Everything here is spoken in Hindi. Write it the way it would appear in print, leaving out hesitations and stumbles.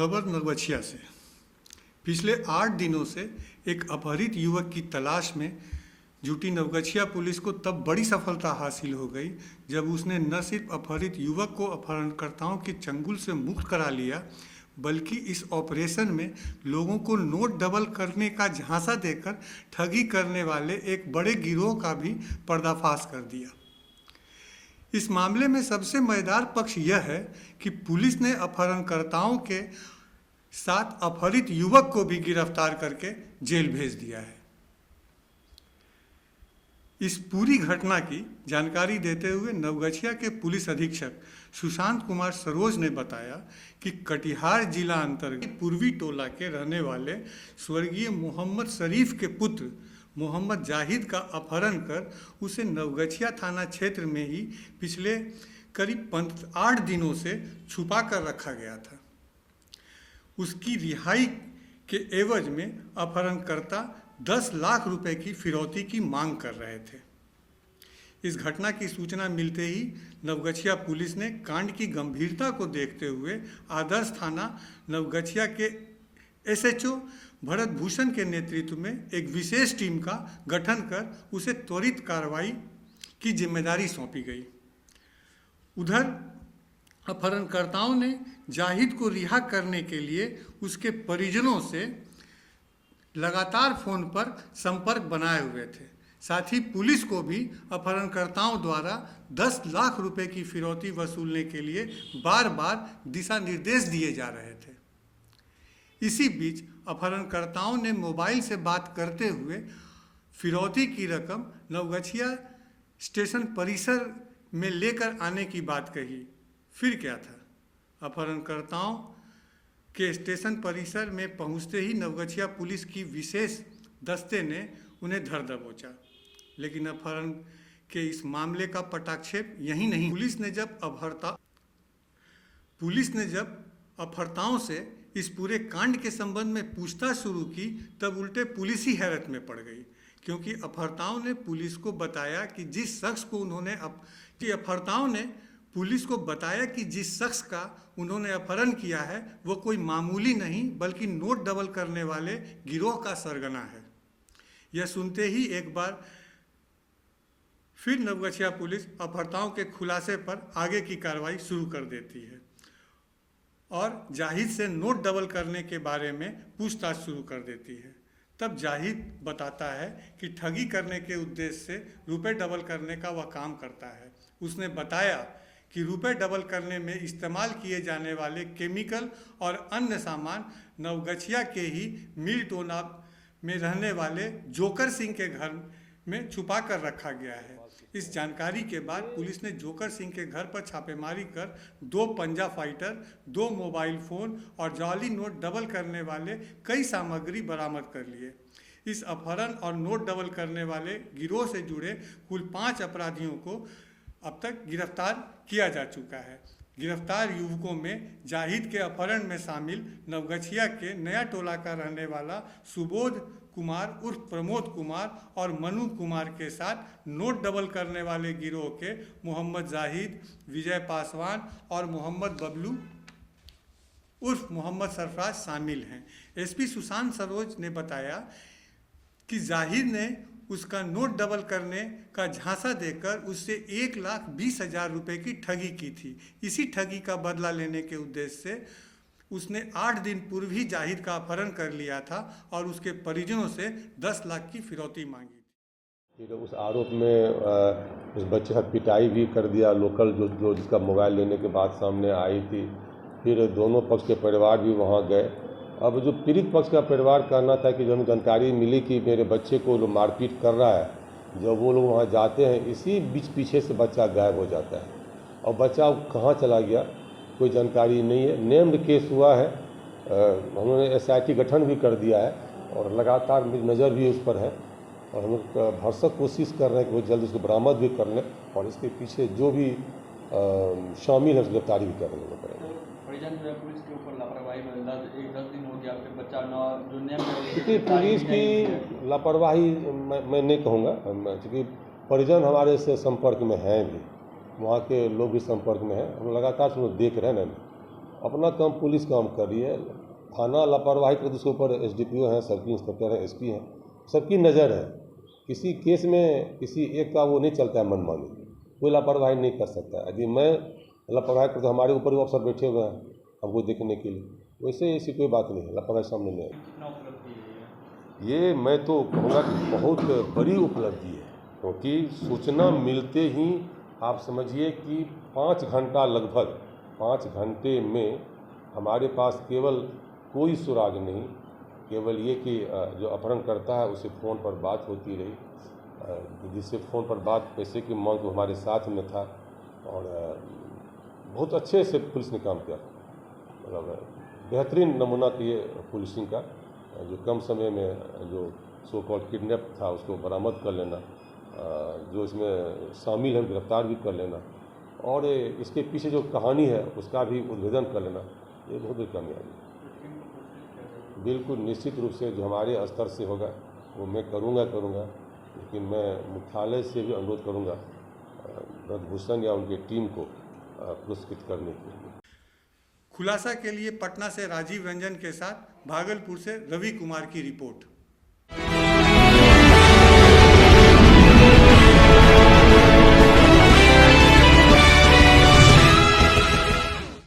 खबर नवगछिया से। पिछले 8 दिनों से एक अपहरित युवक की तलाश में जुटी नवगछिया पुलिस को तब बड़ी सफलता हासिल हो गई जब उसने न सिर्फ अपहरित युवक को अपहरणकर्ताओं के चंगुल से मुक्त करा लिया, बल्कि इस ऑपरेशन में लोगों को नोट डबल करने का झांसा देकर ठगी करने वाले एक बड़े गिरोह का भी पर्दाफाश कर दिया। इस मामले में सबसे मजेदार पक्ष यह है कि पुलिस ने अपहरणकर्ताओं के साथ अपहरित युवक को भी गिरफ्तार करके जेल भेज दिया है। इस पूरी घटना की जानकारी देते हुए नवगछिया के पुलिस अधीक्षक सुशांत कुमार सरोज ने बताया कि कटिहार जिला अंतर्गत पूर्वी टोला के रहने वाले स्वर्गीय मोहम्मद शरीफ के पुत्र मोहम्मद जाहिद का अपहरण कर उसे नवगछिया थाना क्षेत्र में ही पिछले करीब 8 दिनों से छुपा कर रखा गया था। उसकी रिहाई के एवज में अपहरणकर्ता 10 लाख रुपए की फिरौती की मांग कर रहे थे। इस घटना की सूचना मिलते ही नवगछिया पुलिस ने कांड की गंभीरता को देखते हुए आदर्श थाना नवगछिया के एसएचओ भरत भूषण के नेतृत्व में एक विशेष टीम का गठन कर उसे त्वरित कार्रवाई की जिम्मेदारी सौंपी गई। उधर अपहरणकर्ताओं ने जाहिद को रिहा करने के लिए उसके परिजनों से लगातार फोन पर संपर्क बनाए हुए थे। साथ ही पुलिस को भी अपहरणकर्ताओं द्वारा 10 लाख रुपए की फिरौती वसूलने के लिए बार बार दिशा निर्देश दिए जा रहे थे। इसी बीच अपहरणकर्ताओं ने मोबाइल से बात करते हुए फिरौती की रकम नवगछिया स्टेशन परिसर में लेकर आने की बात कही। फिर क्या था, अपहरणकर्ताओं के स्टेशन परिसर में पहुंचते ही नवगछिया पुलिस की विशेष दस्ते ने उन्हें धर दबोचा। लेकिन अपहरण के इस मामले का पटाक्षेप यही नहीं। पुलिस ने जब अपहर्ताओं से इस पूरे कांड के संबंध में पूछताछ शुरू की तब उल्टे पुलिस ही हैरत में पड़ गई, क्योंकि अपहर्ताओं ने पुलिस को बताया कि जिस शख्स का उन्होंने अपहरण किया है वो कोई मामूली नहीं बल्कि नोट डबल करने वाले गिरोह का सरगना है। यह सुनते ही एक बार फिर नवगछिया पुलिस अपहर्ताओं के खुलासे पर आगे की कार्रवाई शुरू कर देती है और जाहिद से नोट डबल करने के बारे में पूछताछ शुरू कर देती है। तब जाहिद बताता है कि ठगी करने के उद्देश्य से रुपए डबल करने का वह काम करता है। उसने बताया कि रुपए डबल करने में इस्तेमाल किए जाने वाले केमिकल और अन्य सामान नवगछिया के ही मिल टोला में रहने वाले जोकर सिंह के घर में छुपा कर रखा गया है। इस जानकारी के बाद पुलिस ने जोकर सिंह के घर पर छापेमारी कर 2 पंजा फाइटर, 2 मोबाइल फ़ोन और जाली नोट डबल करने वाले कई सामग्री बरामद कर लिए। इस अपहरण और नोट डबल करने वाले गिरोह से जुड़े कुल 5 अपराधियों को अब तक गिरफ्तार किया जा चुका है। गिरफ्तार युवकों में जाहिद के अपहरण में शामिल नवगछिया के नया टोला का रहने वाला सुबोध कुमार उर्फ प्रमोद कुमार और मनु कुमार के साथ नोट डबल करने वाले गिरोह के मोहम्मद जाहिद, विजय पासवान और मोहम्मद बबलू उर्फ मोहम्मद सरफराज शामिल हैं। एसपी सुशांत सरोज ने बताया कि जाहिद ने उसका नोट डबल करने का झांसा देकर उससे 1,20,000 रुपए की ठगी की थी। इसी ठगी का बदला लेने के उद्देश्य से उसने 8 दिन पूर्व ही जाहिद का अपहरण कर लिया था और उसके परिजनों से 10 लाख की फिरौती मांगी थी। फिर उस आरोप में उस बच्चे का पिटाई भी कर दिया। लोकल जो जिसका मोबाइल लेने के बाद सामने आई थी। फिर दोनों पक्ष के परिवार भी वहाँ गए। अब जो पीड़ित पक्ष का परिवार कहना था कि जब जानकारी मिली कि मेरे बच्चे को लोग मारपीट कर रहा है, जब वो लोग वहाँ जाते हैं इसी बीच पीछे से बच्चा गायब हो जाता है और बच्चा कहाँ चला गया कोई जानकारी नहीं है। नेम्ड केस हुआ है, हमने एसआईटी गठन भी कर दिया है और लगातार मेरी नज़र भी उस पर है और हम लोग भरसक कोशिश कर रहे हैं कि वो जल्द उसको बरामद भी कर लें और इसके पीछे जो भी शामिल है उसकी गिरफ्तारी भी कर लेना पड़ेगा। पुलिस के ऊपर लापरवाही में 10 दिन हो गया, फिर बच्चा जो नेम क्योंकि पुलिस की लापरवाही मैं नहीं कहूँगा, क्योंकि परिजन हमारे से संपर्क में हैं भी, वहाँ के लोग भी संपर्क में हैं। हम लगातार उसको देख रहे हैं ना अपना काम पुलिस काम कर रही है, थाना लापरवाही कर उसके ऊपर SDPO हैं, सर्किल इंस्पेक्टर हैं, SP हैं, सबकी नज़र है। किसी केस में किसी एक का वो नहीं चलता है मनमानी, कोई लापरवाही नहीं कर सकता है। यदि मैं लापरवाही करता तो हमारे ऊपर वो अफसर बैठे हुए हैं हमको देखने के लिए, वैसे ऐसी कोई बात नहीं है, लापरवाही सामने नहीं आई। कितना उपलब्धि है ये मैं तो कहूँगा कि बहुत बड़ी उपलब्धि है, क्योंकि सूचना मिलते ही आप समझिए कि 5 घंटा, लगभग 5 घंटे में हमारे पास केवल कोई सुराग नहीं, केवल ये कि जो अपहरण करता है उसे फ़ोन पर बात होती रही, जिससे फ़ोन पर बात पैसे की मांग वो हमारे साथ में था, और बहुत अच्छे से पुलिस ने काम किया। मतलब बेहतरीन नमूना की ये पुलिसिंग का, जो कम समय में जो सो कॉल्ड किडनैप था उसको बरामद कर लेना, जो इसमें शामिल है गिरफ्तार भी कर लेना, और इसके पीछे जो कहानी है उसका भी उद्भेदन कर लेना, ये बहुत बड़ी कामयाबी है। बिल्कुल निश्चित रूप से जो हमारे स्तर से होगा वो मैं करूँगा, लेकिन मैं मुख्यालय से भी अनुरोध करूँगा ब्रजभूषण या उनकी टीम को पुरस्कृत करने के लिए। खुलासा के लिए पटना से राजीव रंजन के साथ भागलपुर से रवि कुमार की रिपोर्ट।